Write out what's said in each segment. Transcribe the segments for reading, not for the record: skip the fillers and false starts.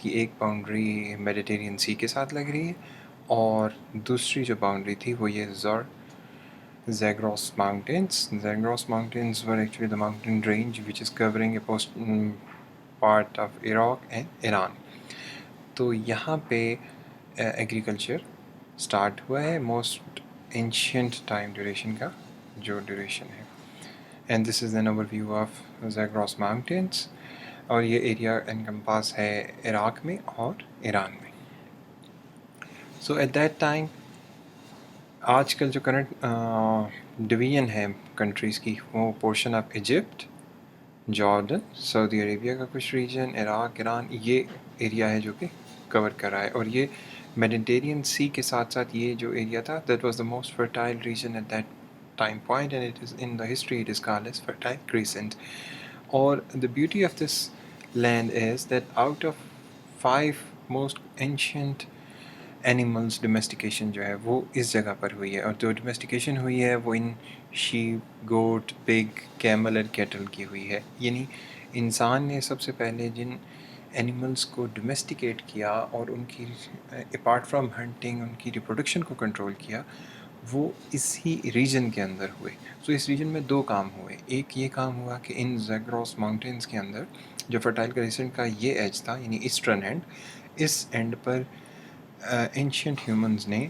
کی ایک boundary Mediterranean سی کے ساتھ لگ رہی ہے اور دوسری جو باؤنڈری تھی وہ یہ Zagros Mountains. Zagros Mountains were actually the mountain range which is covering a part of Iraq and Iran. تو یہاں پہ ایگریکلچر سٹارٹ ہوا ہے موسٹ اینشینٹ ٹائم ڈیوریشن کا جو ڈیوریشن ہے. And this is an overview of Zagros mountains, اور یہ ایریا انکمپاس ہے عراق میں اور ایران میں. سو ایٹ دیٹ ٹائم آج کل جو کرنٹ ڈویژن ہے کنٹریز کی وہ پورشن آف ایجپٹ، جارڈن، سعودی عربیہ کا کچھ ریجن، عراق، ایران، یہ ایریا ہے جو کہ کور کر رہا ہے. اور یہ میڈیٹرین سی کے ساتھ ساتھ یہ جو ایریا تھا that was the most fertile region at that time point, and it is in the history it is called as Fertile Crescent. Or the beauty of this land is that out of 5 most ancient animals domestication جو ہے وہ اس جگہ پر ہوئی ہے، اور جو ڈومیسٹیکیشن ہوئی ہے وہ ان شیپ، گوٹ، پگ، کیمل اور کیٹل کی ہوئی ہے. یعنی انسان نے سب سے پہلے جن اینیملس کو ڈومیسٹیکیٹ کیا اور ان کی اپارٹ فرام ہنٹنگ ان کی ریپروڈکشن کو کنٹرول کیا وہ اسی ریجن کے اندر ہوئے. سو اس ریجن میں 2 کام ہوئے. ایک یہ کام ہوا کہ ان زیگروس ماؤنٹینس کے اندر جو فرٹائل کریسنٹ کا یہ ایج تھا یعنی ایسٹرن اینڈ، اس اینڈ پر اینشینٹ ہیومنز نے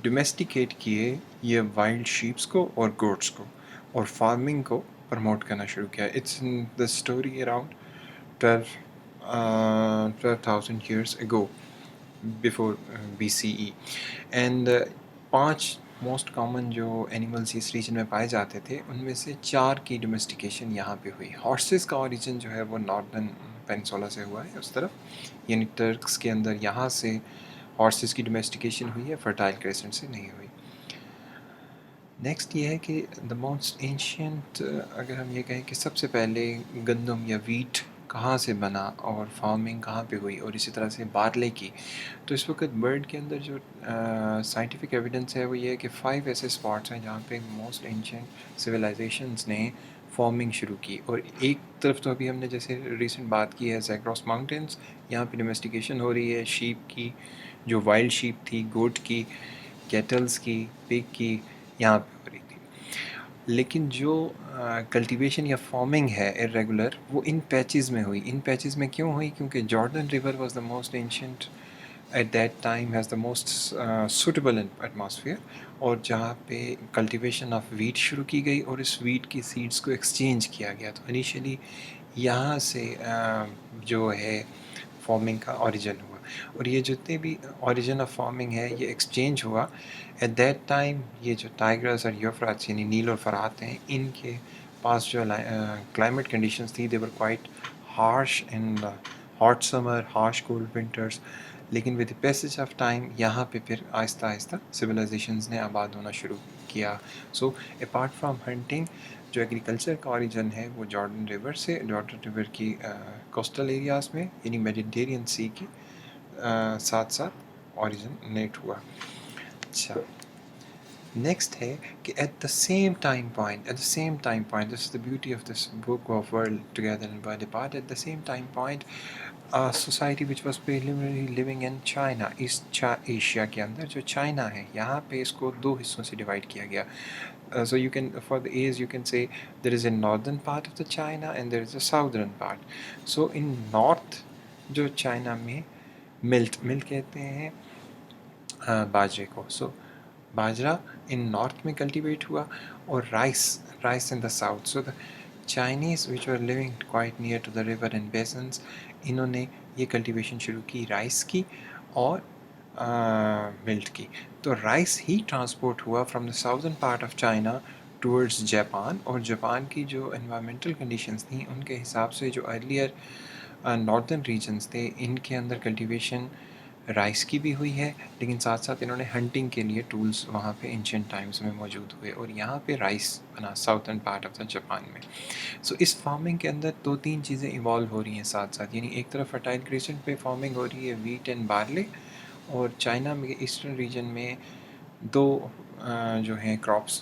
ڈومیسٹیکیٹ کیے یہ وائلڈ شیپس کو اور گوٹس کو، اور فارمنگ کو پروموٹ کرنا شروع کیا. It's in the story around 12,000 years ago before BCE. And 5 most common جو اینیملس اس ریجن میں پائے جاتے تھے ان میں سے 4 کی ڈومیسٹیکیشن یہاں پہ ہوئی. ہارسز کا اوریجن جو ہے وہ ناردرن پینسولا سے ہوا ہے اس طرف، یعنی ٹرکس کے اندر یہاں سے ہارسز کی ڈومیسٹیکیشن ہوئی ہے، فرٹائل کریسنٹ سے نہیں ہوئی. نیکسٹ یہ ہے کہ دا موسٹ اینشینٹ، اگر ہم یہ کہیں کہ سب سے پہلے گندم یا ویٹ کہاں سے بنا اور فارمنگ کہاں پہ ہوئی، اور اسی طرح سے بارلے کی، تو اس وقت برڈ کے اندر جو سائنٹیفک ایویڈنس ہے وہ یہ ہے کہ 5 ایسے اسپاٹس ہیں جہاں پہ موسٹ اینشینٹ سویلائزیشنس نے فارمنگ شروع کی. اور ایک طرف تو ابھی ہم نے جیسے ریسنٹ بات کی ہے زیگروس ماؤنٹینس، یہاں پہ ڈومیسٹیکیشن ہو رہی ہے شیپ کی، جو وائلڈ شیپ تھی، گوٹ کی، کیٹلز کی، پگ کی، یہاں پہ ہو رہی تھی. لیکن جو کلٹیویشن یا فارمنگ ہے ارریگولر وہ ان پیچز میں ہوئی. ان پیچز میں کیوں ہوئی؟ کیونکہ Jordan river was the most ancient at that time, has the most suitable atmosphere, اور جہاں پہ کلٹیویشن آف ویٹ شروع کی گئی اور اس ویٹ کی سیڈس کو ایکسچینج کیا گیا. تو انیشیلی یہاں سے جو ہے فارمنگ کا اوریجن ہوا، اور یہ جتنے بھی اوریجن آف فارمنگ ہے یہ ایکسچینج ہوا ایٹ دیٹ ٹائم. یہ جو ٹائیگرز اور یوفراتس یعنی نیل اور فرات ہیں، ان کے پاس جو کلائمیٹ کنڈیشنز تھی they were quite harsh and hot summer, harsh cold winters. لیکن ود پیسج آف ٹائم یہاں پہ پھر آہستہ آہستہ سویلائزیشنز نے آباد ہونا شروع کیا. سو اپارٹ فرام ہنٹنگ جو ایگریکلچر کا اوریجن ہے وہ جارڈن ریور سے، جارڈن ریور کی کوسٹل ایریاز میں یعنی میڈیٹرین سی کی ساتھ ساتھ اوریجنیٹ ہوا. اچھا، نیکسٹ ہے کہ at the same time point this is the beauty of this book of world together and world apart. At the same time point society which was preliminary living in China, East Asia کے اندر جو China ہے یہاں پہ اس کو 2 حصوں سے divide کیا گیا. So you can, for the A's you can say there is a northern part of the China and there is a southern part. So in north جو چائنا میں ملٹ کہتے ہیں باجرے کو. سو باجرا ان نارتھ میں کلٹیویٹ ہوا، اور rice in the south. So the Chinese which are living quite near to the river and basins, انہوں نے یہ کلٹیویشن شروع کی رائس کی اور ملٹ کی. تو رائس ہی ٹرانسپورٹ ہوا from the southern part of China towards Japan, اور جاپان کی جو انوائرمنٹل کنڈیشنز تھیں ان کے حساب سے جو ارلیئر ناردرن ریجنز تھے ان کے اندر کلٹیویشن رائس کی بھی ہوئی ہے، لیکن ساتھ ساتھ انہوں نے ہنٹنگ کے لیے ٹولز وہاں پہ اینشینٹ ٹائمز میں موجود ہوئے، اور یہاں پہ رائس بنا ساؤتھرن پارٹ آف دا جاپان میں. سو اس فارمنگ کے اندر 2-3 چیزیں ایوالو ہو رہی ہیں ساتھ ساتھ. یعنی ایک طرف فرٹائل کریسنٹ پہ فارمنگ ہو رہی ہے ویٹ اینڈ بارلے، اور چائنا میں ایسٹرن ریجن میں 2 جو ہیں crops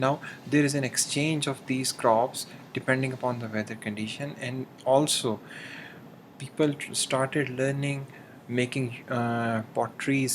Now there is an exchange of these crops depending upon the weather condition, and also people started learning making potteries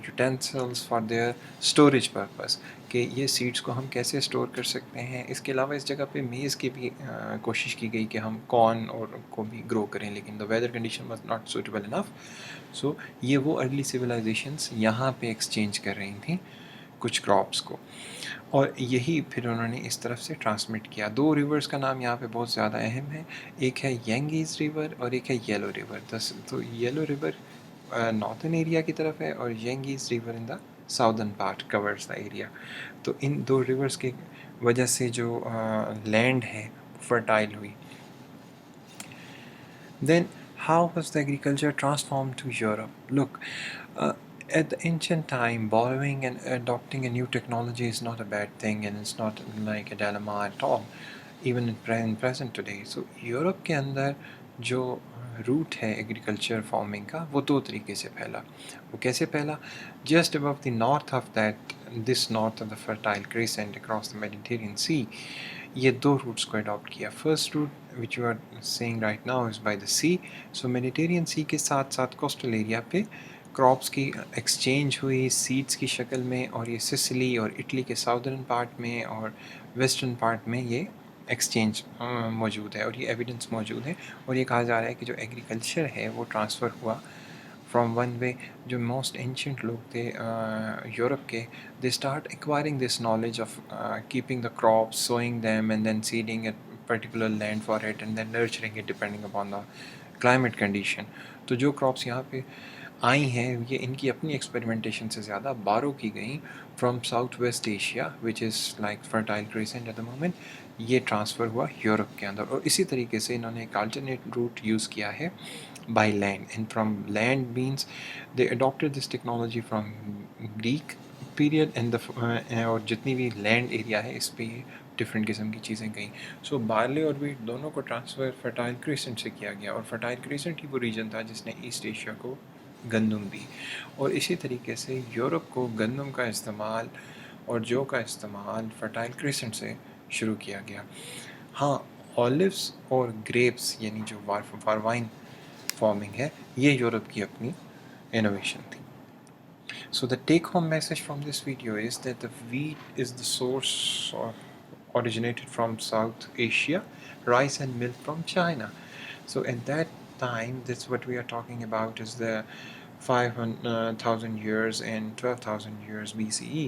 utensils for their storage purpose کہ یہ seeds کو ہم کیسے اسٹور کر سکتے ہیں. اس کے علاوہ اس جگہ پہ میز کی بھی کوشش کی گئی کہ ہم کارن اور کو بھی گرو کریں, لیکن the weather condition was not suitable enough. سو یہ وہ ارلی سویلائزیشنس یہاں پہ ایکسچینج کر رہی تھیں کچھ کراپس کو, اور یہی پھر انہوں نے اس طرف سے ٹرانسمٹ کیا. دو ریورز کا نام یہاں پہ بہت زیادہ اہم ہے, ایک ہے ینگیز ریور اور ایک ہے یلو ریور. تو یلو ریور نارتھن ایریا کی طرف ہے اور Yangtze river in the southern part covers the area. تو ان دو ریورز کی وجہ سے جو لینڈ ہے فرٹائل ہوئی. دین how was the agriculture transformed to Europe? Look, at the ancient time, borrowing and adopting a new technology is not a bad thing, and it's not like a dilemma at all, even in present today. So Europe کے اندر جو route ہے agriculture farming کا وہ دو طریقے سے پھیلا. وہ کیسے پھیلا؟ Just above the north of that this north of the Fertile Crescent across the Mediterranean Sea, یہ دو روٹس کو اڈاپٹ کیا. First route which you are seeing right now is by the sea. So Mediterranean Sea کے ساتھ ساتھ coastal area پہ crops کی exchange ہوئی سیڈس کی شکل میں, اور یہ سسلی اور اٹلی کے ساؤدرن پارٹ میں اور ویسٹرن پارٹ میں یہ ایکسچینج موجود ہے, اور یہ ایویڈنس موجود ہے. اور یہ کہا جا رہا ہے کہ جو ایگریکلچر ہے وہ ٹرانسفر ہوا فرام ون وے. جو موسٹ اینشینٹ لوگ تھے یورپ کے, they start acquiring this knowledge of keeping the crops, sowing them and then seeding a particular land for it and then nurturing it depending upon the climate condition. تو جو crops یہاں پہ آئی ہیں یہ ان کی اپنی ایکسپیریمنٹیشن سے زیادہ بارو کی گئیں from south west Asia which is like fertile crescent at the moment. یہ ٹرانسفر ہوا یورپ کے اندر, اور اسی طریقے سے انہوں نے ایک الٹرنیٹ روٹ یوز کیا ہے by land. And from land means they adapted this technology from Greek period and اور جتنی بھی لینڈ ایریا ہے اس پہ یہ ڈفرینٹ قسم کی چیزیں گئیں. سو بارلے اور ویٹ دونوں کو ٹرانسفر فرٹائل کریسنٹ سے کیا گیا, اور فرٹائل کریسنٹ ہی وہ ریجن تھا جس نے ایسٹ ایشیا کو گندم دی. اور اسی طریقے سے یورپ کو گندم کا استعمال اور جو کا استعمال فرٹائل کریسنٹ سے شروع کیا گیا. ہاں, اولیوس اور گریپس یعنی جو وائن فارمنگ ہے یہ یورپ کی اپنی انوویشن تھی. So the take home message from this video is that the wheat is the source originated from South Asia, rice and milk from China. So at that time, that's what we are talking about is the 5,000 years and 12,000 years BCE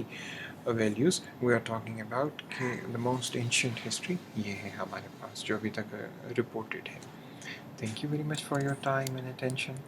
values. We are talking about the most ancient history یہ ہے ہمارے پاس جو ابھی تک reported ہے. Thank you very much for your time and attention.